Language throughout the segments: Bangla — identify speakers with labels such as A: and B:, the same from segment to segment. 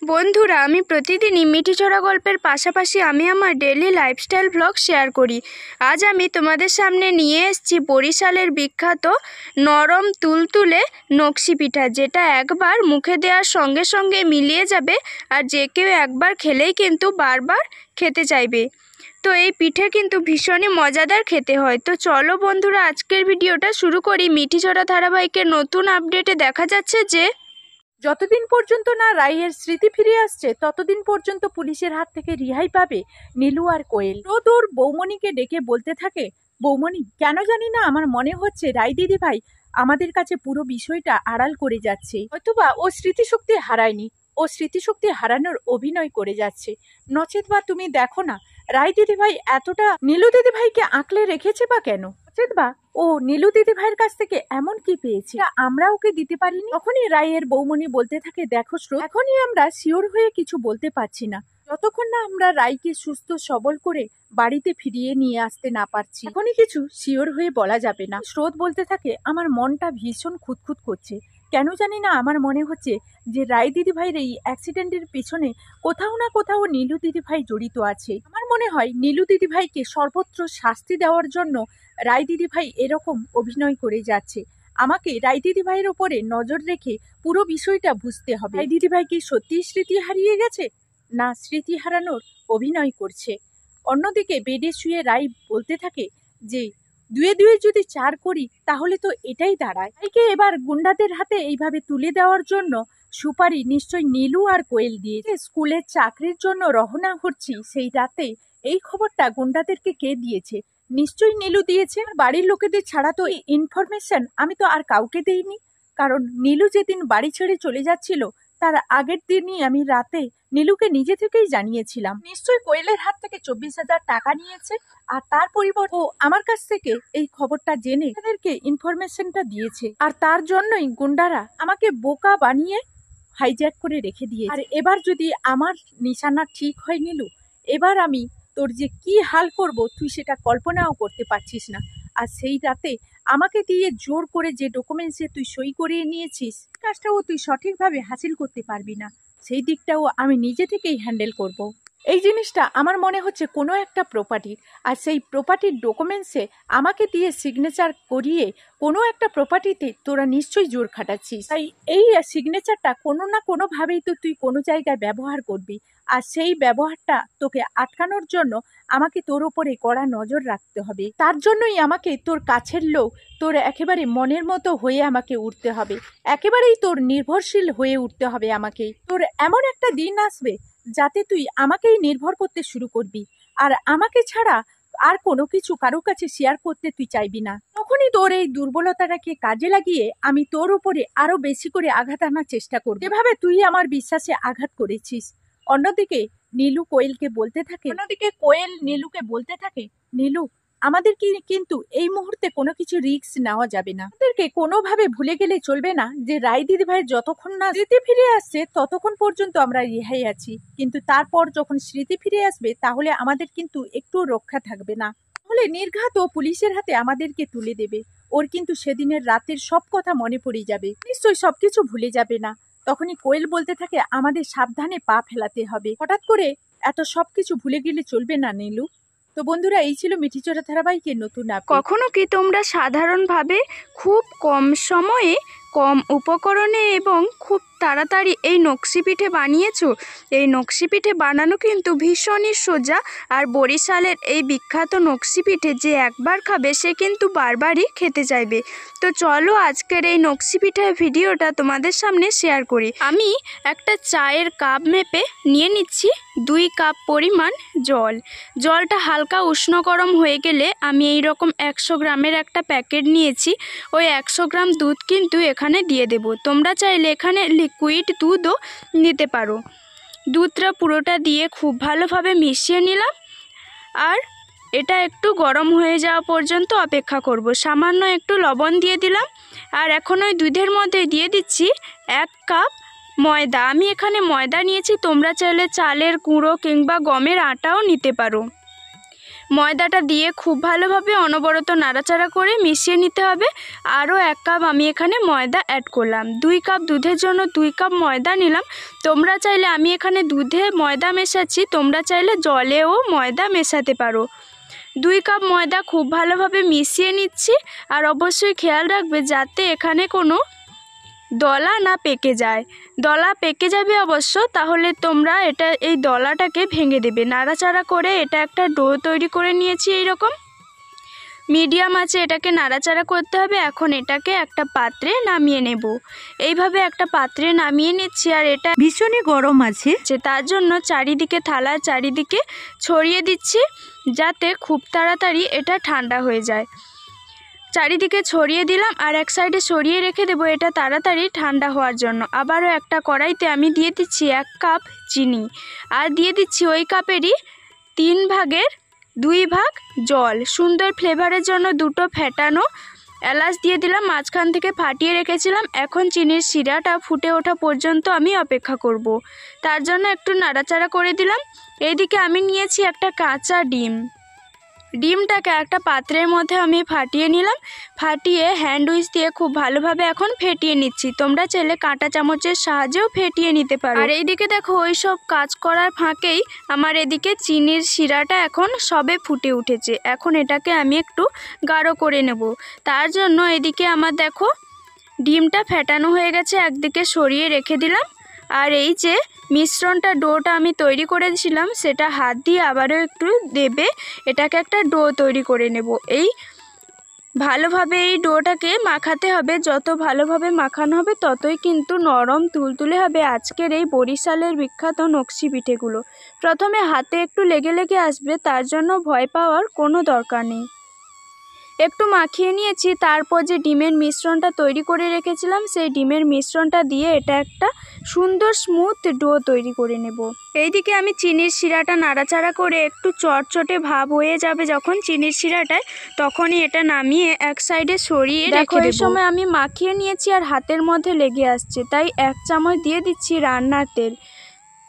A: বন্ধুরা, আমি প্রতিদিনই মিঠিচড়া গল্পের পাশাপাশি আমি আমার ডেইলি লাইফস্টাইল ব্লগ শেয়ার করি। আজ আমি তোমাদের সামনে নিয়ে এসেছি বরিশালের বিখ্যাত নরম তুলতুলে নকশি পিঠা, যেটা একবার মুখে দেওয়ার সঙ্গে সঙ্গে মিলিয়ে যাবে আর যে কেউ একবার খেলেই কিন্তু বারবার খেতে চাইবে। তো এই পিঠে কিন্তু ভীষণই মজাদার খেতে হয়। তো চলো বন্ধুরা, আজকের ভিডিওটা শুরু করি। মিঠিচড়া ধারাবাহিকের নতুন আপডেটে দেখা যাচ্ছে যে
B: যতদিন পর্যন্ত না রাইয়ের স্মৃতি ফিরে আসছে ততদিন পর্যন্ত পুলিশের হাত থেকে রেহাই পাবে নীলু আর কোয়েল। রোদ ওর বৌমণিকে ডেকে বলতে থাকে, বৌমণি, কেন জানি না আমার মনে হচ্ছে রাই দিদি ভাই আমাদের কাছে পুরো বিষয়টা আড়াল করে যাচ্ছে। হয়তোবা ও স্মৃতিশক্তি হারায়নি, ও স্মৃতিশক্তি হারানোর অভিনয় করে যাচ্ছে। নচেত বা তুমি দেখো না, রাই দিদি ভাই এতটা নীলু দিদি ভাইকে আঁকলে রেখেছে বা কেন? নচেত বা ও নীলু দিদি ভাইয়ের কাছ থেকে এমন কি পেয়েছে আমরা ওকে দিতে পারিনি? তখনই রায়ের বৌমণি বলতে থাকে, দেখো স্রোত, এখনই আমরা শিওর হয়ে কিছু বলতে পারছি না। যতক্ষণ না আমরা রাইকে সুস্থ সবল করে বাড়িতে ফিরিয়ে নিয়ে আসতে না পারছি, এখনই কিছু শিওর হয়ে বলা যাবে না। স্রোত বলতে থাকে, আমার মনটা ভীষণ খুঁতখুত করছে। কেন জানি না আমার মনে হচ্ছে যে রাই দিদি ভাইয়ের এই অ্যাক্সিডেন্টের পিছনে কোথাও না কোথাও নীলু দিদি ভাই জড়িত আছে। আমার মনে হয় নীলু দিদি ভাইকে সর্বত্র শাস্তি দেওয়ার জন্য রাই দিদি ভাই এরকম অভিনয় করে যাচ্ছে। আমাকে রাই দিদি ভাইয়ের উপরে নজর রেখে পুরো বিষয়টা বুঝতে হবে। রাই দিদি ভাই কি সত্যিই স্মৃতি হারিয়ে গেছে, না স্মৃতি হারানোর অভিনয় করছে? অন্যদিকে বেডে শুয়ে রাই বলতে থাকে যে দুয়ে দুয়ে যদি 4 করি তাহলে তো এটাই দাঁড়ায়। রাইকে এবার গুন্ডাদের হাতে এইভাবে তুলে দেওয়ার জন্য সুপারি নিশ্চয় নীলু আর কোয়েল দিয়েছে। স্কুলের চাকরির জন্য রওনা হচ্ছি সেই রাতে এই খবরটা গুন্ডাদেরকে কে দিয়েছে? নিশ্চয়ই নীলু দিয়েছে। বাড়ির লোকেদের ছাড়া তো এই ইনফরমেশন আমি তো আর কাউকে দেইনি, কারণ নীলু যেদিন বাড়ি ছেড়ে চলে যাচ্ছিল তার আগের দিনই আমি রাতে নীলুকে নিজে থেকেই জানিয়েছিলাম। নিশ্চয়ই কোয়েলের হাত থেকে 24,000 টাকা নিয়েছে, আর তার পরিবর্তে ও আমার কাছ থেকে এই খবরটা জেনে তাদেরকে ইনফরমেশনটা দিয়েছে। আর তার জন্যই গুন্ডারা আমাকে বোকা বানিয়ে হাইজ্যাক করে রেখে দিয়েছে। আর এবার যদি আমার নিশানা ঠিক হয় নীলু, এবার আমি তোর যে কি হাল করব তুই সেটা কল্পনাও করতে পারছিস না। আর সেই রাতে আমাকে দিয়ে জোর করে যে ডকুমেন্টসে তুই সই করিয়ে নিয়েছিস, কাজটাও তুই সঠিকভাবে হাসিল করতে পারবি না। সেই দিকটাও আমি নিজে থেকেই হ্যান্ডেল করব। এই জিনিসটা আমার মনে হচ্ছে কোনো একটা প্রপার্টির, আর সেই প্রপার্টির ডকুমেন্টসে আমাকে দিয়ে সিগনেচার করিয়ে কোনো একটা প্রপার্টিতে তোরা নিশ্চয়ই জোর খাটাচ্ছিস। তাই এই সিগনেচারটা কোনো না কোনোভাবেই তো তুই কোনো জায়গায় ব্যবহার করবি, আর সেই ব্যবহারটা তোকে আটকানোর জন্য আমাকে তোর ওপরে কড়া নজর রাখতে হবে। তার জন্যই আমাকে তোর কাছের লোক, তোর একেবারে মনের মতো হয়ে আমাকে উঠতে হবে, একেবারেই তোর নির্ভরশীল হয়ে উঠতে হবে আমাকে। তোর এমন একটা দিন আসবে যাতে তুই আমাকেই নির্ভর করতে শুরু করবি, আর আমাকে ছাড়া আর কোনো কিছু কারো কাছে শেয়ার করতে তুই চাইবি না। তখনই তোর এই দুর্বলতাটাকে কাজে লাগিয়ে আমি তোর উপরে আরো বেশি করে আঘাত আনার চেষ্টা করব, যেভাবে তুই আমার বিশ্বাসে আঘাত করেছিস। অন্যদিকে নীলু কোয়েলকে বলতে থাকে, নীলু, আমাদের কিন্তু এই মুহূর্তে কোনো কিছু রিস্ক নেওয়া যাবে না। আমাদেরকে কোনোভাবে ভুলে গেলে চলবে না যে রাই দিদি ভাই যতক্ষণ না স্মৃতি ফিরে আসছে ততক্ষণ পর্যন্ত আমরা রেহাই আছি, কিন্তু তারপর যখন স্মৃতি ফিরে আসবে তাহলে আমাদের কিন্তু একটু রক্ষা থাকবে না। তাহলে নির্ঘাত ও পুলিশের হাতে আমাদেরকে তুলে দেবে। ওর কিন্তু সেদিনের রাতের সব কথা মনে পড়ে যাবে, নিশ্চয়ই সবকিছু ভুলে যাবে না। তখনই কোয়েল বলতে থাকে, আমাদের সাবধানে পা ফেলাতে হবে, হঠাৎ করে এত সবকিছু ভুলে গেলে চলবে না নীলু। তো বন্ধুরা, এই ছিল মিঠিচড়া ধারাবাহিকের নতুন আপডেট।
A: কখনো কি তোমরা সাধারণভাবে খুব কম সময়ে, কম উপকরণে এবং খুব তাড়াতাড়ি এই নকশি পিঠে বানিয়েছো? এই নকশি পিঠে বানানো কিন্তু ভীষণই সোজা, আর বরিশালের এই বিখ্যাত নকশি পিঠে যে একবার খাবে সে কিন্তু বারবারই খেতে চাইবে। তো চলো আজকের এই নকশি পিঠার ভিডিওটা তোমাদের সামনে শেয়ার করি। আমি একটা চায়ের কাপ মেপে নিয়ে নিচ্ছি 2 কাপ পরিমাণ জল। জলটা হালকা উষ্ণ গরম হয়ে গেলে আমি এই রকম 100 গ্রামের একটা প্যাকেট নিয়েছি, ওই 100 গ্রাম দুধ কিন্তু এখানে দিয়ে দেব। তোমরা চাইলে এখানে লিকুইড দুধও নিতে পারো। দুধটা পুরোটা দিয়ে খুব ভালোভাবে মিশিয়ে নিলাম, আর এটা একটু গরম হয়ে যাওয়া পর্যন্ত অপেক্ষা করব। সামান্য একটু লবণ দিয়ে দিলাম, আর এখন ওই দুধের মধ্যে দিয়ে দিচ্ছি 1 কাপ ময়দা। আমি এখানে ময়দা নিয়েছি, তোমরা চাইলে চালের গুঁড়ো কিংবা গমের আটাও নিতে পারো। ময়দাটা দিয়ে খুব ভালোভাবে অনবরত নাড়াচাড়া করে মিশিয়ে নিতে হবে। আরও 1 কাপ আমি এখানে ময়দা অ্যাড করলাম। 2 কাপ দুধের জন্য 2 কাপ ময়দা নিলাম। তোমরা চাইলে, আমি এখানে দুধে ময়দা মেশাচ্ছি, তোমরা চাইলে জলেও ময়দা মেশাতে পারো। 2 কাপ ময়দা খুব ভালোভাবে মিশিয়ে নিচ্ছি। আর অবশ্যই খেয়াল রাখবে যাতে এখানে কোনো দলা না পেকে যায়। দলা পেকে যাবে অবশ্য, তাহলে তোমরা এই দলাটাকে ভেঙে দেবে। নাড়াচাড়া করে এটা একটা ডো তৈরি করে নিয়েছি। এইরকম মিডিয়াম আঁচে এটাকে নাড়াচাড়া করতে হবে। এখন এটাকে একটা পাত্রে নামিয়ে নেব। এইভাবে একটা পাত্রে নামিয়ে নিচ্ছি। আর এটা
B: ভীষণই গরম আছে,
A: তার জন্য চারিদিকে, থালার চারিদিকে ছড়িয়ে দিচ্ছি যাতে খুব তাড়াতাড়ি এটা ঠান্ডা হয়ে যায়। চারিদিকে ছড়িয়ে দিলাম আর এক সাইডে সরিয়ে রেখে দেবো এটা তাড়াতাড়ি ঠান্ডা হওয়ার জন্য। আবারও একটা কড়াইতে আমি দিয়ে দিচ্ছি 1 কাপ চিনি, আর দিয়ে দিচ্ছি ওই কাপেরই 3 ভাগের 2 ভাগ জল। সুন্দর ফ্লেভারের জন্য 2টো ফেটানো এলাচ দিয়ে দিলাম, মাঝখান থেকে ফাটিয়ে রেখেছিলাম। এখন চিনির শিরাটা ফুটে ওঠা পর্যন্ত আমি অপেক্ষা করব। তার জন্য একটু নাড়াচাড়া করে দিলাম। এইদিকে আমি নিয়েছি একটা কাঁচা ডিম। ডিমটাকে একটা পাত্রের মধ্যে আমি ফাটিয়ে নিলাম। ফাটিয়ে হ্যান্ড উইচ দিয়ে খুব ভালোভাবে এখন ফেটিয়ে নিচ্ছি। তোমরা চাইলে কাঁটা চামচের সাহায্যেও ফেটিয়ে নিতে পারো। আর এইদিকে দেখো, ওই সব কাজ করার ফাঁকেই আমার এদিকে চিনির শিরাটা এখন সবে ফুটে উঠেছে। এখন এটাকে আমি একটু গাঢ় করে নেব। তার জন্য এদিকে আমার দেখো ডিমটা ফেটানো হয়ে গেছে, একদিকে সরিয়ে রেখে দিলাম। আর এই যে মিশ্রণটা, ডোটা আমি তৈরি করেছিলাম, সেটা হাত দিয়ে আবারও একটু দেবে, এটাকে একটা ডো তৈরি করে নেব। এই ভালোভাবে এই ডোটাকে মাখাতে হবে। যত ভালোভাবে মাখানো হবে ততই কিন্তু নরম তুলতুলে হবে আজকের এই বরিশালের বিখ্যাত নকশি পিঠেগুলো। প্রথমে হাতে একটু লেগে লেগে আসবে, তার জন্য ভয় পাওয়ার কোনো দরকার নেই। একটু মাখিয়ে নিয়েছি। তারপর যে ডিমের মিশ্রণটা তৈরি করে রেখেছিলাম, সেই ডিমের মিশ্রণটা দিয়ে এটা একটা সুন্দর স্মুথ ডো তৈরি করে নেব। এইদিকে আমি চিনির শিরাটা নাড়াচাড়া করে একটু চটচটে ভাব হয়ে যাবে যখন চিনির শিরাটায়, তখনই এটা নামিয়ে এক সাইডে সরিয়ে রেখে দেব। এই সময় আমি মাখিয়ে নিয়েছি আর হাতের মধ্যে লেগে আসছে, তাই 1 চামচ দিয়ে দিচ্ছি রান্নার তেল।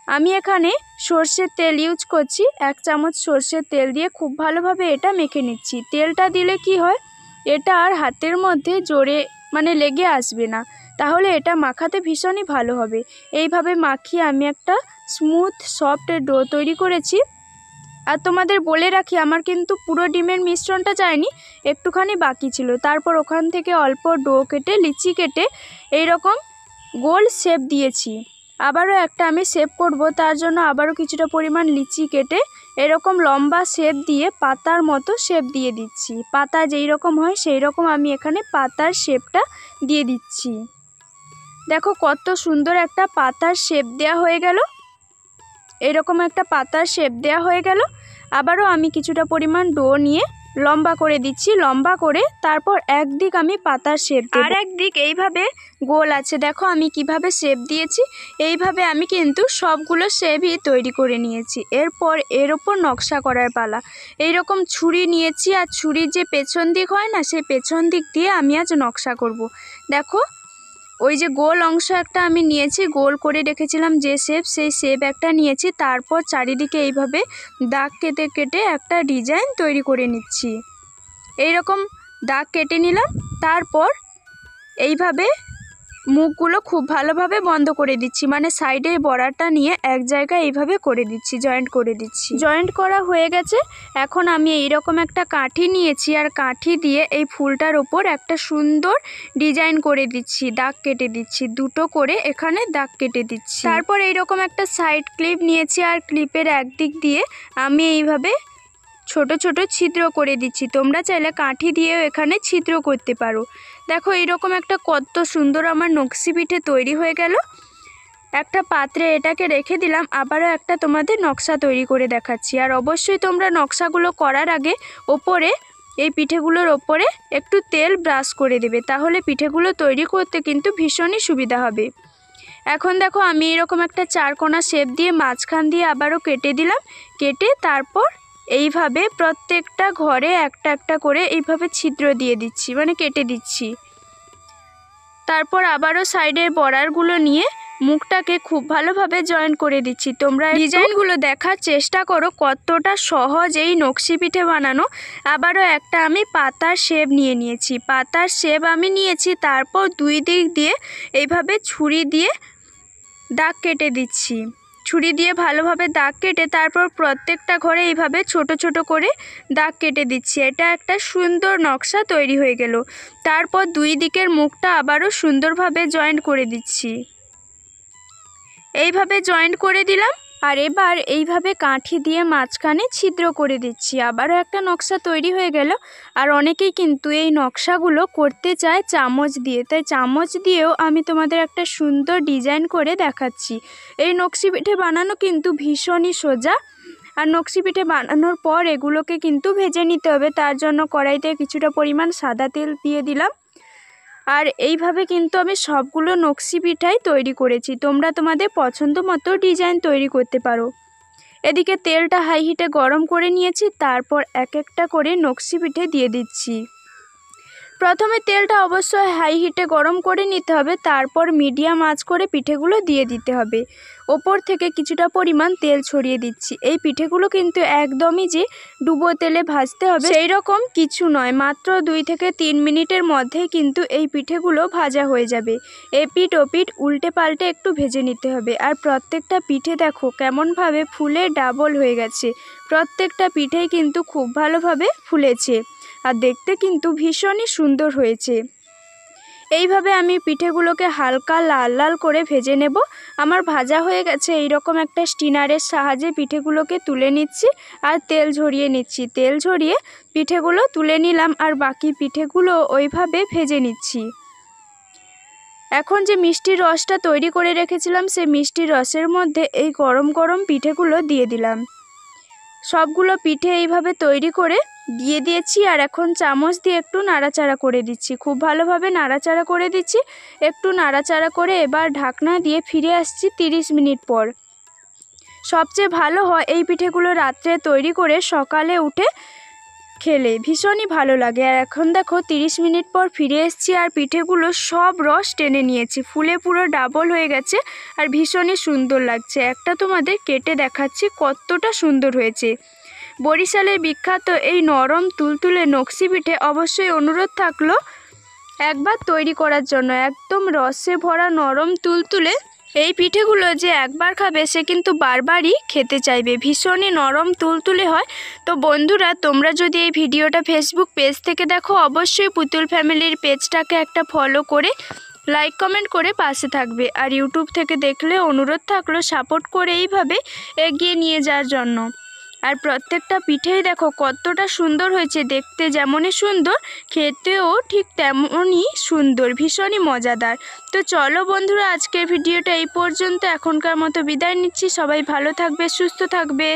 A: আমি এখানে সর্ষের তেল ইউজ করছি। 1 চামচ সর্ষের তেল দিয়ে খুব ভালোভাবে এটা মেখে নিচ্ছি। তেলটা দিলে কি হয়, এটা আর হাতের মধ্যে জোরে লেগে আসবে না, তাহলে এটা মাখাতে ভীষণই ভালো হবে। এইভাবে মাখিয়ে আমি একটা স্মুথ সফট ডো তৈরি করেছি। আর তোমাদের বলে রাখি, আমার কিন্তু পুরো ডিমের মিশ্রণটা যায়নি, একটুখানি বাকি ছিল। তারপর ওখান থেকে অল্প ডো কেটে, লিচি কেটে এইরকম গোল শেপ দিয়েছি। আবারও একটা আমি শেপ করব, তার জন্য আবারও কিছুটা পরিমাণ লিচি কেটে এরকম লম্বা শেপ দিয়ে পাতার মতো শেপ দিয়ে দিচ্ছি। পাতা যেই রকম হয় সেই রকম আমি এখানে পাতার শেপটা দিয়ে দিচ্ছি। দেখো কত সুন্দর একটা পাতার শেপ দেয়া হয়ে গেল। এরকম একটা পাতার শেপ দেয়া হয়ে গেল। আবারও আমি কিছুটা পরিমাণ ডো নিয়ে লম্বা করে দিচ্ছি। লম্বা করে তারপর একদিক আমি পাতার শেপ দেব, আর একদিক এইভাবে গোল আছে। দেখো আমি কিভাবে শেপ দিয়েছি। এইভাবে আমি কিন্তু সবগুলো শেপই তৈরি করে নিয়েছি। এরপর এর ওপর নকশা করার পালা। এইরকম ছুরি নিয়েছি, আর ছুরির যে পেছন দিক হয় না, সেই পেছন দিক দিয়ে আমি আজ নকশা করব। দেখো ওই যে গোল অংশ একটা আমি নিয়েছি, গোল করে রেখেছিলাম যে শেপ, সেই শেপ একটা নিয়েছি। তারপর চারিদিকে এইভাবে দাগ কেটে কেটে একটা ডিজাইন তৈরি করে নিচ্ছি। এইরকম দাগ কেটে নিলাম। তারপর এইভাবে মুখগুলো খুব ভালোভাবে বন্ধ করে দিচ্ছি, সাইডে বর্ডারটা নিয়ে এক জায়গায় এইভাবে করে দিচ্ছি, জয়েন্ট করে দিচ্ছি। জয়েন্ট করা হয়ে গেছে। এখন আমি এইরকম একটা কাঠি নিয়েছি, আর কাঠি দিয়ে এই ফুলটার ওপর একটা সুন্দর ডিজাইন করে দিচ্ছি, দাগ কেটে দিচ্ছি। 2টো করে এখানে দাগ কেটে দিচ্ছি। তারপর এইরকম একটা সাইড ক্লিপ নিয়েছি, আর ক্লিপের একদিক দিয়ে আমি এইভাবে ছোট ছোট ছিদ্র করে দিচ্ছি। তোমরা চাইলে কাঠি দিয়েও এখানে ছিদ্র করতে পারো। দেখো এইরকম একটা কত সুন্দর আমার নকশি পিঠে তৈরি হয়ে গেল। একটা পাত্রে এটাকে রেখে দিলাম। আবারও একটা তোমাদের নকশা তৈরি করে দেখাচ্ছি। আর অবশ্যই তোমরা নকশাগুলো করার আগে ওপরে, এই পিঠেগুলোর ওপরে একটু তেল ব্রাশ করে দেবে, তাহলে পিঠেগুলো তৈরি করতে কিন্তু ভীষণই সুবিধা হবে। এখন দেখো আমি এরকম একটা 4 কোণা শেপ দিয়ে মাঝখান দিয়ে আবারও কেটে দিলাম। কেটে তারপর এইভাবে প্রত্যেকটা ঘরে একটা একটা করে এইভাবে ছিদ্র দিয়ে দিচ্ছি, কেটে দিচ্ছি। তারপর আবারও সাইডের বর্ডারগুলো নিয়ে মুখটাকে খুব ভালোভাবে জয়েন করে দিচ্ছি। তোমরা ডিজাইনগুলো দেখার চেষ্টা করো কতটা সহজ এই নকশি পিঠে বানানো। আবারও একটা আমি পাতার শেপ নিয়ে নিয়েছি, পাতার শেপ আমি নিয়েছি, তারপর দুই দিক দিয়ে এইভাবে ছুরি দিয়ে দাগ কেটে দিচ্ছি। ছুরি দিয়ে ভালোভাবে দাগ কেটে তারপর প্রত্যেকটা ঘরে এইভাবে ছোট ছোট করে দাগ কেটে দিচ্ছি। এটা একটা সুন্দর নকশা তৈরি হয়ে গেল। তারপর দুই দিকের মুখটা আবারও সুন্দরভাবে জয়েন্ট করে দিচ্ছি। এইভাবে জয়েন্ট করে দিলাম, আর এবার এইভাবে কাঠি দিয়ে মাঝখানে ছিদ্র করে দিচ্ছি। আবারও একটা নকশা তৈরি হয়ে গেল। আর অনেকেই কিন্তু এই নকশাগুলো করতে চায় চামচ দিয়ে, তাই চামচ দিয়েও আমি তোমাদের একটা সুন্দর ডিজাইন করে দেখাচ্ছি। এই নকশি পিঠে বানানো কিন্তু ভীষণই সোজা। আর নকশি পিঠে বানানোর পর এগুলোকে কিন্তু ভেজে নিতে হবে। তার জন্য কড়াইতে কিছুটা পরিমাণ সাদা তেল দিয়ে দিলাম। আর এইভাবে কিন্তু আমি সবগুলো নকশি পিঠাই তৈরি করেছি। তোমরা তোমাদের পছন্দ মতো ডিজাইন তৈরি করতে পারো। এদিকে তেলটা হাই হিটে গরম করে নিয়েছি, তারপর এক একটা করে নকশি পিঠে দিয়ে দিচ্ছি। প্রথমে তেলটা অবশ্যই হাই হিটে গরম করে নিতে হবে, তারপর মিডিয়াম আঁচ করে পিঠেগুলো দিয়ে দিতে হবে। ওপর থেকে কিছুটা পরিমাণ তেল ছড়িয়ে দিচ্ছি। এই পিঠেগুলো কিন্তু একদমই যে ডুবো তেলে ভাজতে হবে সেই রকম কিছু নয়, মাত্র 2 থেকে 3 মিনিটের মধ্যেই কিন্তু এই পিঠেগুলো ভাজা হয়ে যাবে। এপিঠ ওপিঠ উল্টে পাল্টে একটু ভেজে নিতে হবে। আর প্রত্যেকটা পিঠে দেখো কেমনভাবে ফুলে ডাবল হয়ে গেছে। প্রত্যেকটা পিঠেই কিন্তু খুব ভালোভাবে ফুলেছে, আর দেখতে কিন্তু ভীষণই সুন্দর হয়েছে। এইভাবে আমি পিঠেগুলোকে হালকা লাল লাল করে ভেজে নেব। আমার ভাজা হয়ে গেছে। এইরকম একটা স্টিনারের সাহায্যে পিঠেগুলোকে তুলে নিচ্ছি আর তেল ঝরিয়ে নিচ্ছি। তেল ঝরিয়ে পিঠেগুলো তুলে নিলাম, আর বাকি পিঠেগুলো ওইভাবে ভেজে নিচ্ছি। এখন যে মিষ্টির রসটা তৈরি করে রেখেছিলাম, সেই মিষ্টির রসের মধ্যে এই গরম গরম পিঠেগুলো দিয়ে দিলাম। সবগুলো পিঠে এইভাবে তৈরি করে দিয়ে দিয়েছি। আর এখন চামচ দিয়ে একটু নাড়াচাড়া করে দিচ্ছি, খুব ভালোভাবে নাড়াচাড়া করে দিচ্ছি। একটু নাড়াচাড়া করে এবার ঢাকনা দিয়ে ফিরে আসছি 30 মিনিট পর। সবচেয়ে ভালো হয় এই পিঠেগুলো রাত্রে তৈরি করে সকালে উঠে খেলে ভীষণই ভালো লাগে। আর এখন দেখো 30 মিনিট পর ফিরে এসেছি, আর পিঠেগুলো সব রস টেনে নিয়েছি, ফুলে পুরো ডাবল হয়ে গেছে আর ভীষণই সুন্দর লাগছে। একটা তোমাদের কেটে দেখাচ্ছি কতটা সুন্দর হয়েছে। বরিশালের বিখ্যাত এই নরম তুলতুলে নকশি পিঠে অবশ্যই অনুরোধ থাকলো একবার তৈরি করার জন্য। একদম রসে ভরা নরম তুলতুলে এই পিঠেগুলো যে একবার খাবে সে কিন্তু বারবারই খেতে চাইবে। ভীষণই নরম তুলতুলে হয়। তো বন্ধুরা, তোমরা যদি এই ভিডিওটা ফেসবুক পেজ থেকে দেখো, অবশ্যই পুতুল ফ্যামিলির পেজটাকে একটা ফলো করে লাইক কমেন্ট করে পাশে থাকবে। আর ইউটিউব থেকে দেখলে অনুরোধ থাকলো সাপোর্ট করে এইভাবে এগিয়ে নিয়ে যাওয়ার জন্য। আর প্রত্যেকটা পিঠেই দেখো কতটা সুন্দর হয়েছে, দেখতে যেমনই সুন্দর খেতেও ঠিক তেমনই সুন্দর, ভীষণই মজাদার। তো চলো বন্ধুরা, আজকের ভিডিওটা এই পর্যন্ত। এখনকার মতো বিদায় নিচ্ছি। সবাই ভালো থাকবে, সুস্থ থাকবে।